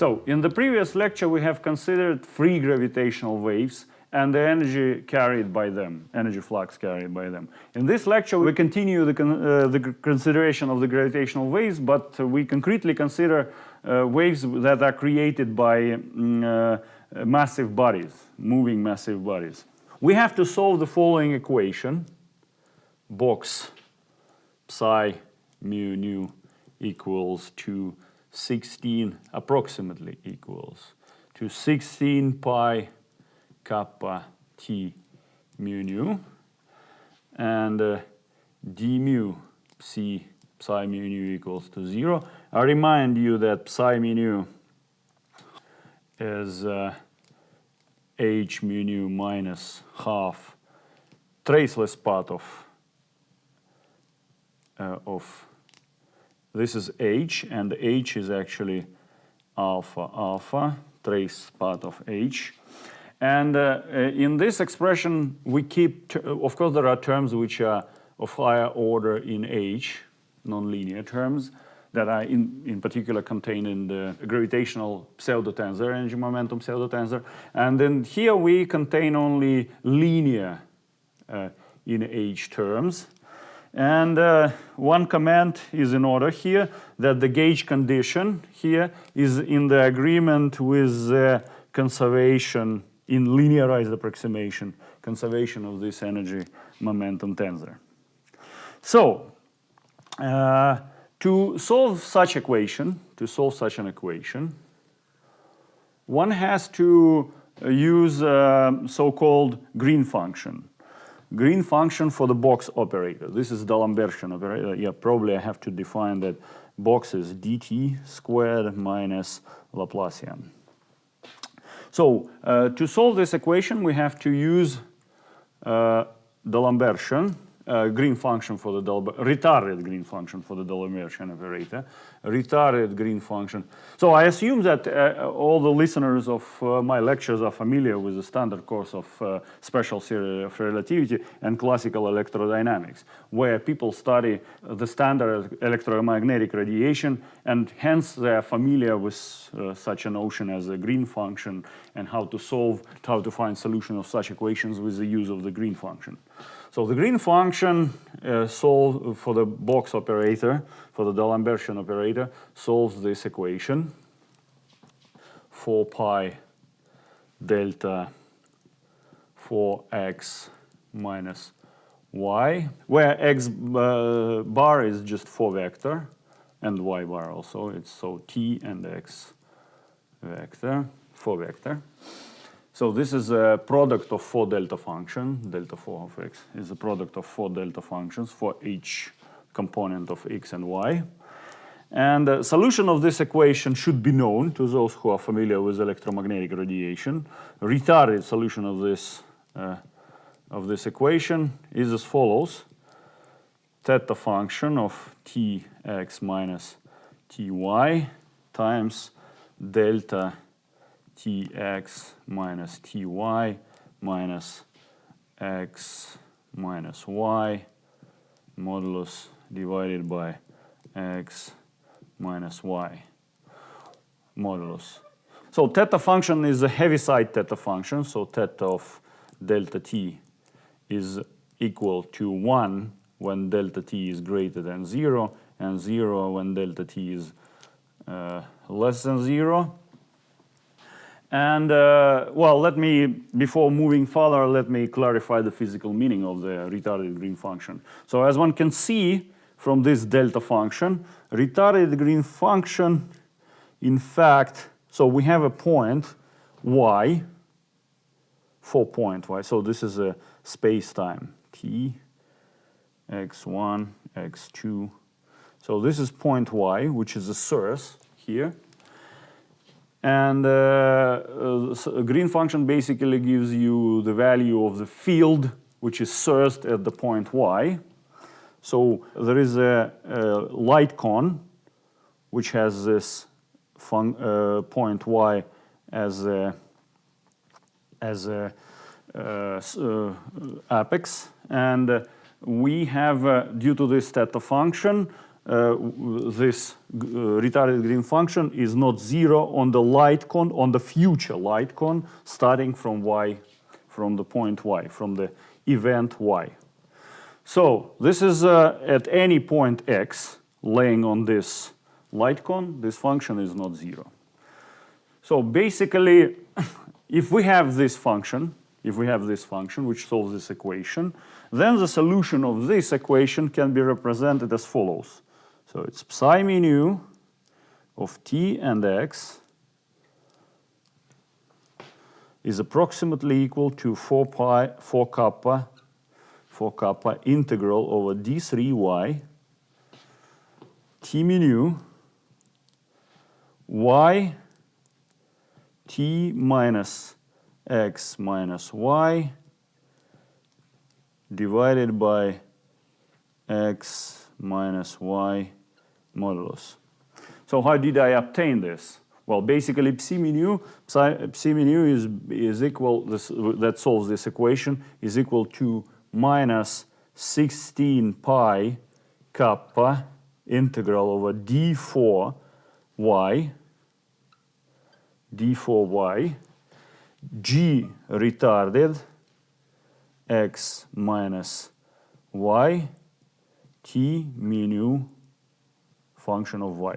So, in the previous lecture we have considered free gravitational waves and the energy carried by them, energy flux carried by them. In this lecture we continue the consideration of the gravitational waves, but we concretely consider waves that are created by massive bodies, moving massive bodies. We have to solve the following equation. Box psi mu nu equals to 16, approximately equals to 16 pi kappa t mu nu, and d mu psi mu nu equals to 0. I remind you that psi mu nu is h mu nu minus half traceless part of this is h, and h is actually alpha, trace part of h. And in this expression we keep, of course there are terms which are of higher order in h, nonlinear terms, that are in particular contained in the gravitational pseudotensor, energy momentum pseudotensor. And then here we contain only linear in h terms. And one comment is in order here, that the gauge condition here is in the agreement with the conservation, in linearized approximation, conservation of this energy momentum tensor. So, to solve such an equation, one has to use so-called green function. Green function for the box operator. This is D'Alembertian operator. Yeah, probably I have to define that box is dt squared minus Laplacian. So, to solve this equation, we have to use D'Alembertian green function for the retarded green function for the D'Alembertian operator, retarded green function. So I assume that all the listeners of my lectures are familiar with the standard course of special theory of relativity and classical electrodynamics, where people study the standard electromagnetic radiation, and hence they are familiar with such a notion as a green function and how to find solution of such equations with the use of the green function. So the green function solves for the box operator, for the D'Alembertian operator, solves this equation, 4 pi delta 4x minus y, where x bar is just 4 vector, and y bar also. It's so t and x vector, 4 vector. So this is a product of 4 delta function. Delta 4 of x is a product of 4 delta functions for each component of x and y. And the solution of this equation should be known to those who are familiar with electromagnetic radiation. Retarded solution of this equation is as follows. Theta function of tx minus ty times delta tx minus ty minus x minus y modulus divided by x minus y modulus. So theta function is a Heaviside theta function, so theta of delta t is equal to 1 when delta t is greater than 0, and 0 when delta t is less than 0. And well, before moving further, let me clarify the physical meaning of the retarded green function. So as one can see from this delta function, retarded green function, in fact, so we have a point y, 4 point y, so this is a space-time t, x1, x2. So this is point y, which is a source here. And green function basically gives you the value of the field which is sourced at the point y. So there is a light cone which has this point y as a apex, and we have due to this theta function this retarded Green function is not 0 on the light cone, on the future light cone, starting from y, from the point y, from the event y. So this is at any point x laying on this light cone, this function is not 0. So basically, if we have this function which solves this equation, then the solution of this equation can be represented as follows. So it's psi mu of t and x is approximately equal to 4 kappa integral over d3y t mu y t minus x minus y divided by x minus y modulus. So how did I obtain this? Well, basically psi mu is equal, that solves this equation, is equal to minus 16 pi kappa integral over d4y g retarded x minus y t mu function of y.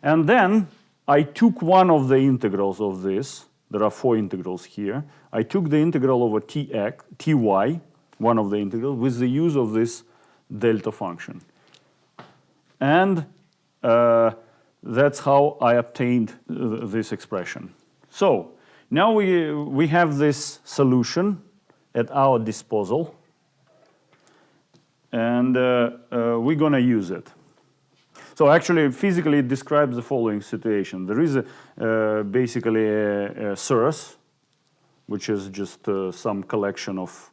And then I took one of the integrals of this. There are 4 integrals here. I took the integral over ty, one of the integrals, with the use of this delta function. And that's how I obtained this expression. So now we have this solution at our disposal, and we're going to use it. So actually, physically, it describes the following situation. There is basically a source, which is just some collection of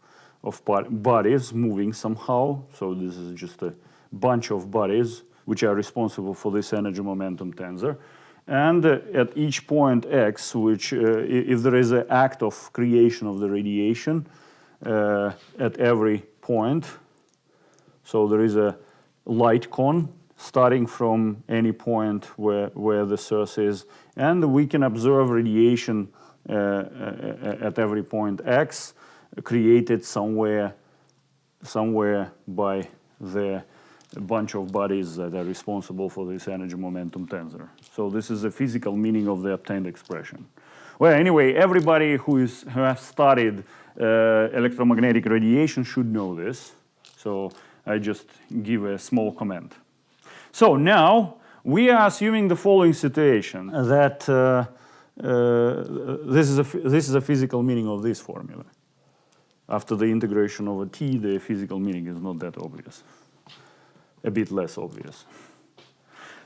bodies moving somehow. So this is just a bunch of bodies which are responsible for this energy momentum tensor. And at each point x, which if there is an act of creation of the radiation at every point, so there is a light cone starting from any point where the source is, and we can observe radiation at every point x created somewhere by the bunch of bodies that are responsible for this energy momentum tensor. So this is the physical meaning of the obtained expression. Well, anyway, everybody who has studied electromagnetic radiation should know this. So I just give a small comment. So now we are assuming the following situation, that this is a physical meaning of this formula. After the integration over t, the physical meaning is not that obvious. A bit less obvious.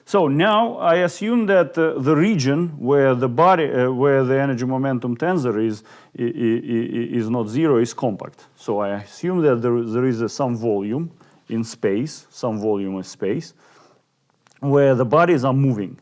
So now I assume that the region where the where the energy momentum tensor is not 0 is compact. So I assume that there is some volume in space, some volume in space, where the bodies are moving.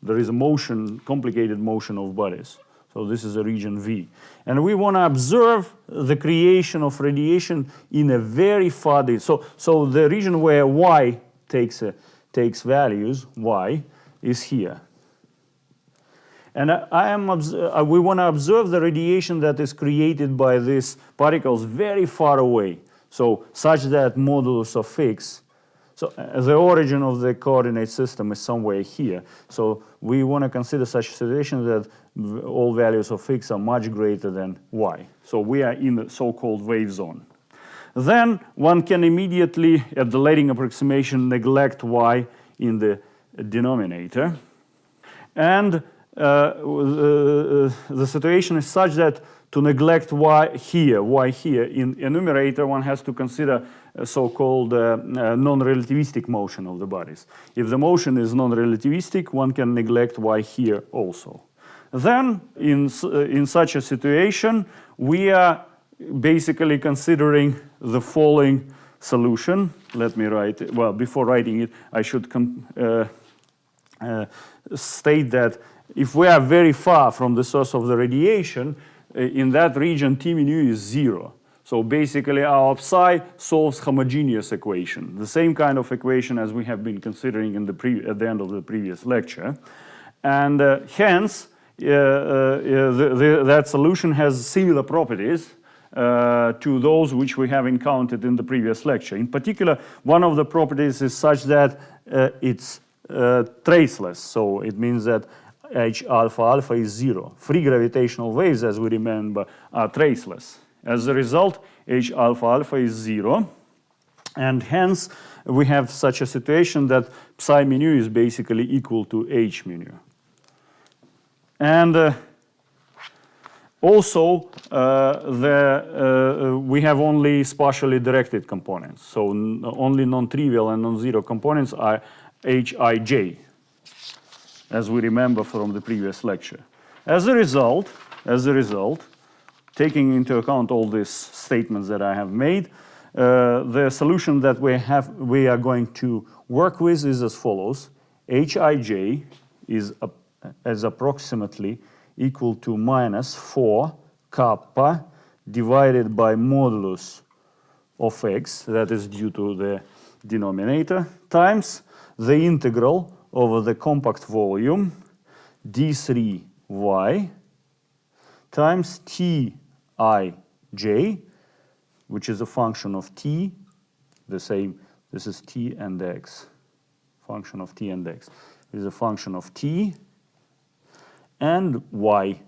There is a motion, complicated motion of bodies. So this is a region V. And we want to observe the creation of radiation in a very far distance. So the region where y takes values, y, is here. And we want to observe the radiation that is created by these particles very far away. So such that modulus of x, so the origin of the coordinate system is somewhere here. So we want to consider such a situation that all values of x are much greater than y. So we are in the so-called wave zone. Then one can immediately, at the leading approximation, neglect y in the denominator. And the situation is such that to neglect y here in enumerator, one has to consider a so-called non-relativistic motion of the bodies. If the motion is non-relativistic, one can neglect y here also. Then, in such a situation, we are basically considering the following solution. Let me write it. Well, before writing it, I should state that if we are very far from the source of the radiation, in that region, T mu is 0. So basically our psi solves homogeneous equation, the same kind of equation as we have been considering in at the end of the previous lecture. And hence, that solution has similar properties to those which we have encountered in the previous lecture. In particular, one of the properties is such that it's traceless. So it means that H alpha alpha is 0. Free gravitational waves, as we remember, are traceless. As a result, H alpha alpha is 0. And hence, we have such a situation that psi mu is basically equal to H mu. And also, we have only spatially directed components. So only non-trivial and non-zero components are Hij, as we remember from the previous lecture. As a result, taking into account all these statements that I have made, the solution that we are going to work with is as follows. Hij is approximately equal to minus 4 kappa divided by modulus of x, that is due to the denominator, times the integral over the compact volume d3y times tij, which is a function of t, the same, this is t and x, function of t and x, is a function of t and y.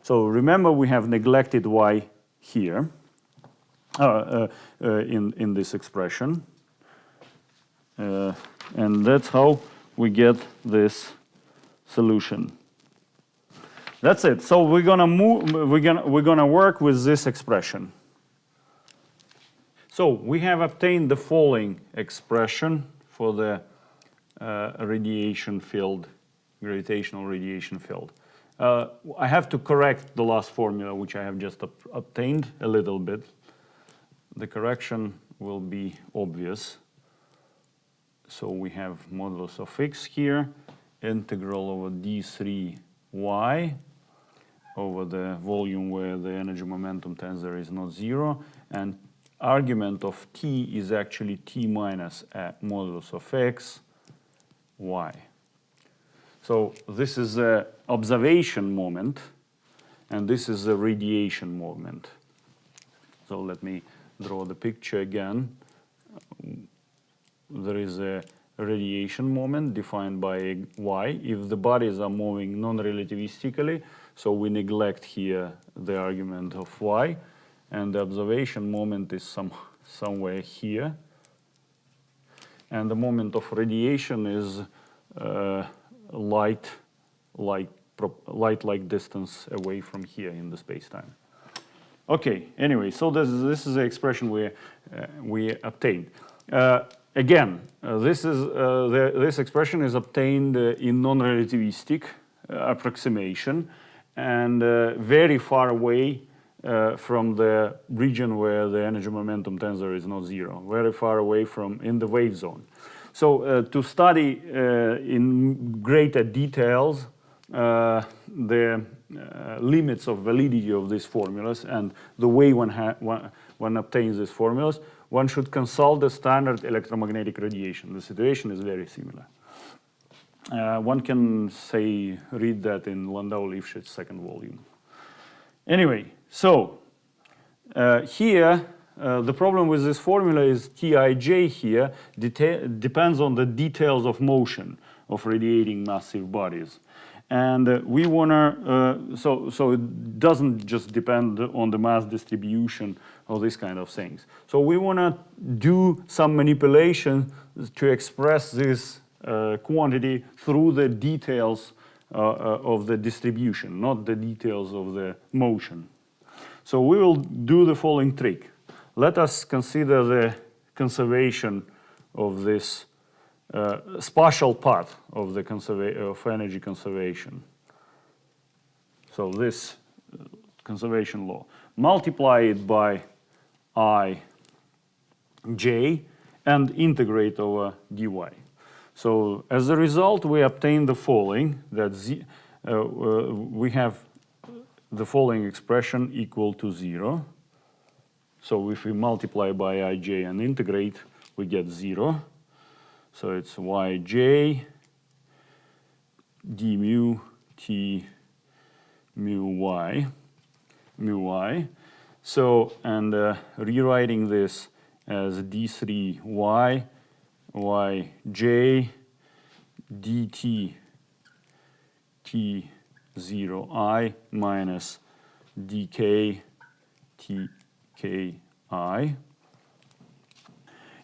So remember, we have neglected y here in this expression, and that's how we get this solution. That's it. So we're gonna work with this expression. So we have obtained the following expression for the radiation field, gravitational radiation field. I have to correct the last formula which I have just obtained a little bit. The correction will be obvious. So we have modulus of x here, integral over d3y over the volume where the energy momentum tensor is not 0, and argument of t is actually t minus modulus of x, y. So this is the observation moment, and this is the radiation moment. So let me draw the picture again. There is a radiation moment defined by y if the bodies are moving non-relativistically, so we neglect here the argument of y, and the observation moment is somewhere here, and the moment of radiation is light-like distance away from here in the space-time. Okay, anyway, so this is the expression we obtained. Again, this expression is obtained in non-relativistic approximation and very far away from the region where the energy momentum tensor is not 0, very far away from in the wave zone. So to study in greater details the limits of validity of these formulas and the way one obtains these formulas, one should consult the standard electromagnetic radiation. The situation is very similar. One can say, read that in Landau-Lifshitz second volume. Anyway, so here the problem with this formula is Tij here depends on the details of motion of radiating massive bodies. And we wanna, so it doesn't just depend on the mass distribution or these kind of things. So we wanna do some manipulation to express this quantity through the details of the distribution, not the details of the motion. So we will do the following trick. Let us consider the conservation of this spatial part of the energy conservation. So this conservation law. Multiply it by Ij and integrate over dy. So as a result, we obtain the following, that we have the following expression equal to 0. So if we multiply by ij and integrate, we get 0. So it's yj d mu t mu y. So, and rewriting this as d3y yj dt t0I minus dk tki.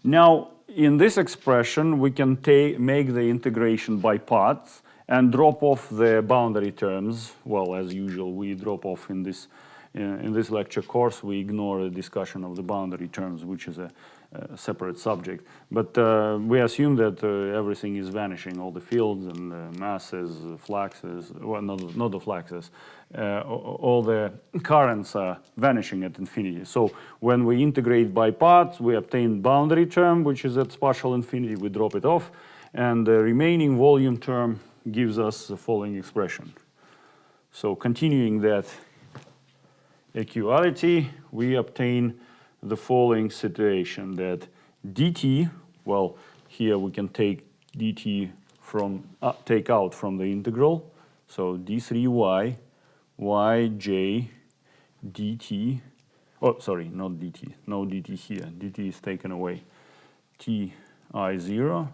Now, in this expression, we can make the integration by parts and drop off the boundary terms. Well, as usual, we drop off in this lecture course. We ignore the discussion of the boundary terms, which is a separate subject. But we assume that everything is vanishing, all the fields and masses, fluxes, well, not the fluxes, all the currents are vanishing at infinity. So when we integrate by parts, we obtain boundary term, which is at partial infinity. We drop it off, and the remaining volume term gives us the following expression. So continuing that equality, we obtain the following situation, that dt, well, here we can take dt from, take out from the integral. So d3y yj dt, oh, sorry, not dt, no dt here, dt is taken away, ti I0,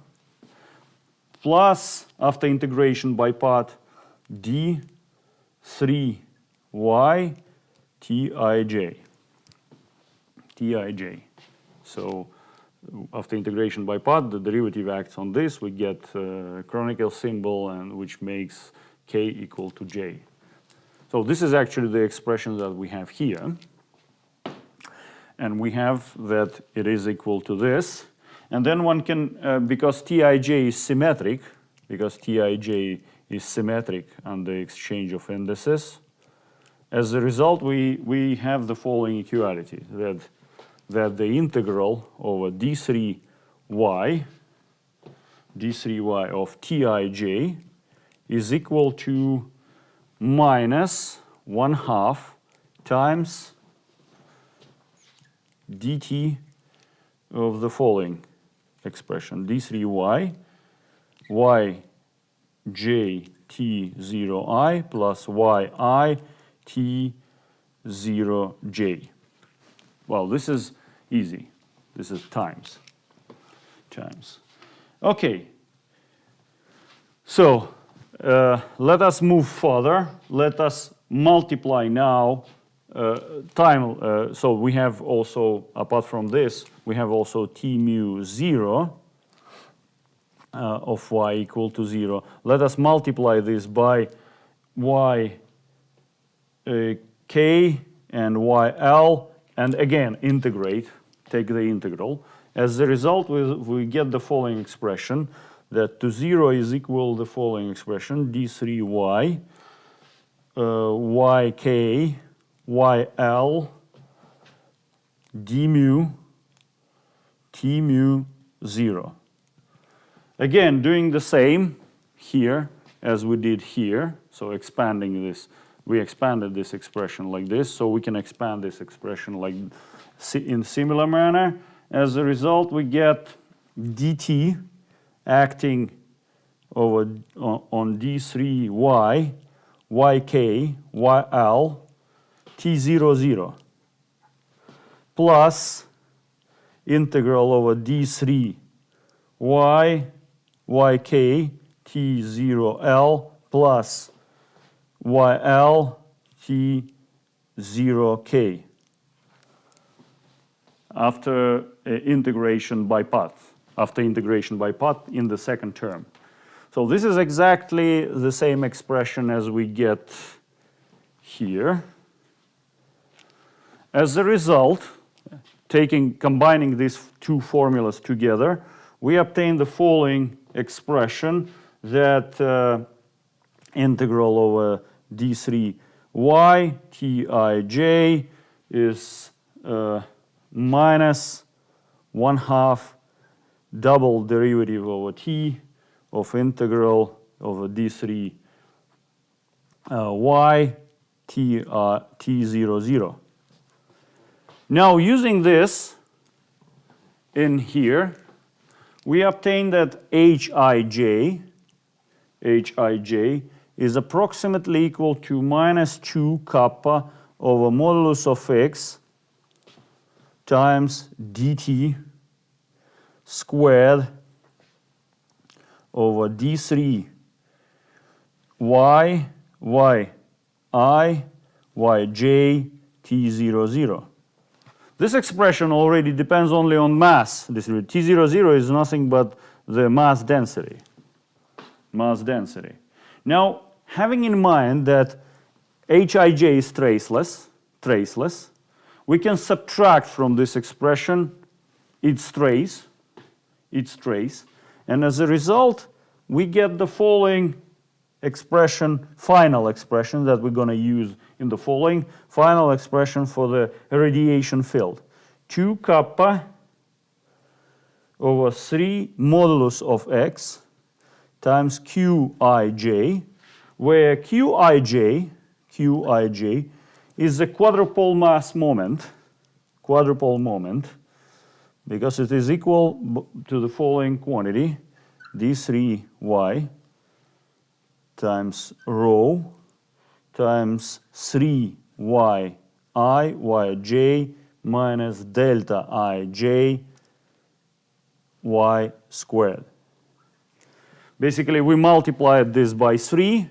plus, after integration by part, d3y tij. So after integration by part, the derivative acts on this. We get a canonical symbol, and which makes k equal to j. So this is actually the expression that we have here. And we have that it is equal to this. And then one can, because tij is symmetric on the exchange of indices, as a result, we have the following equality, that the integral over d3y of tij is equal to minus 1/2 times dt of the following expression, d3y yj t0I plus yi t0j. Well, this is easy. This is times. Okay. So let us move further. Let us multiply now time. So we have also, apart from this, we have also t mu 0 of y equal to 0. Let us multiply this by y k and yl, and again integrate, take the integral. As a result, we get the following expression, that to 0 is equal the following expression, d3y yk yl d mu t mu 0. Again, doing the same here as we did here, so expanding this. We expanded this expression like this, so we can expand this expression like in similar manner. As a result, we get dt acting over on d3y yk yl t00 plus integral over d3 y yk t0l plus yl t0k after integration by part. After integration by part in the second term. So this is exactly the same expression as we get here. As a result, combining these two formulas together, we obtain the following expression, that integral over d3y tij is minus 1/2 double derivative over t of integral over d3 y t0 0. Now, using this in here, we obtain that Hij is approximately equal to minus 2 kappa over modulus of x times dt squared over d3 y I yj t00. This expression already depends only on mass. This T00 is nothing but the mass density. Now, having in mind that Hij is traceless, we can subtract from this expression its trace, and as a result, we get the following expression, final expression that we're going to use in the following, final expression for the radiation field. 2 kappa over 3 modulus of x times Qij, where Qij is the quadrupole mass moment, because it is equal to the following quantity, d3y times rho times 3y yj minus delta ij y squared. Basically, we multiplied this by 3,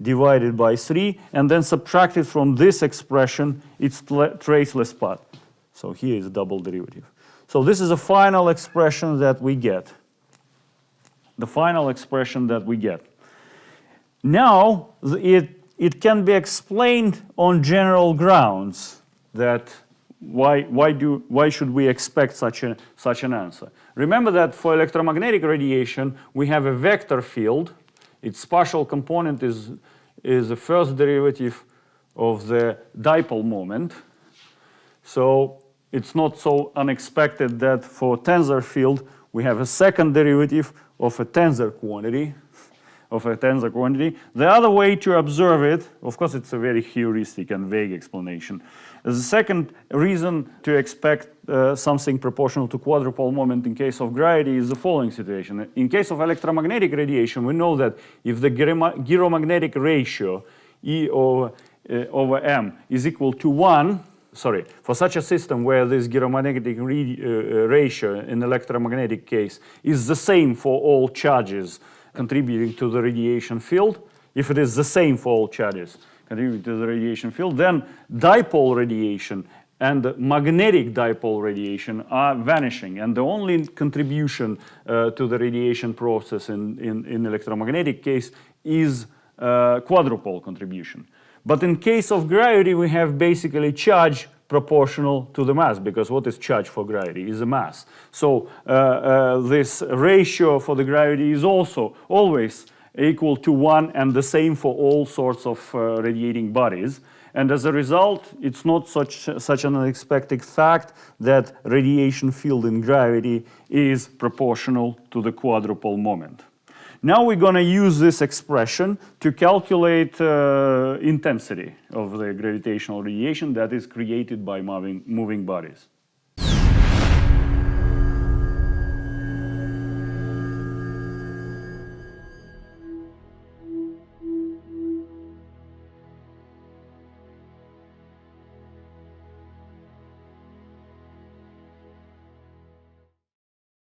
divided by 3, and then subtracted from this expression its traceless part. So here is double derivative. So this is a final expression that we get. Now, it can be explained on general grounds that why should we expect such an answer? Remember that for electromagnetic radiation, we have a vector field. Its partial component is the first derivative of the dipole moment. So it's not so unexpected that for tensor field, we have a second derivative of a tensor quantity. The other way to observe it, of course, it's a very heuristic and vague explanation. The second reason to expect something proportional to quadrupole moment in case of gravity is the following situation. In case of electromagnetic radiation, we know that if the gyromagnetic ratio E over m is equal to 1, for such a system where this gyromagnetic ratio in electromagnetic case is the same for all charges contributing to the radiation field, if it is the same for all charges contributing to the radiation field, then dipole radiation and magnetic dipole radiation are vanishing, and the only contribution to the radiation process in electromagnetic case is quadrupole contribution. But in case of gravity, we have basically charge proportional to the mass, because what is charge for gravity is a mass. So this ratio for the gravity is also always equal to 1 and the same for all sorts of radiating bodies. And as a result, it's not such an unexpected fact that radiation field in gravity is proportional to the quadrupole moment. Now we're going to use this expression to calculate intensity of the gravitational radiation that is created by moving bodies.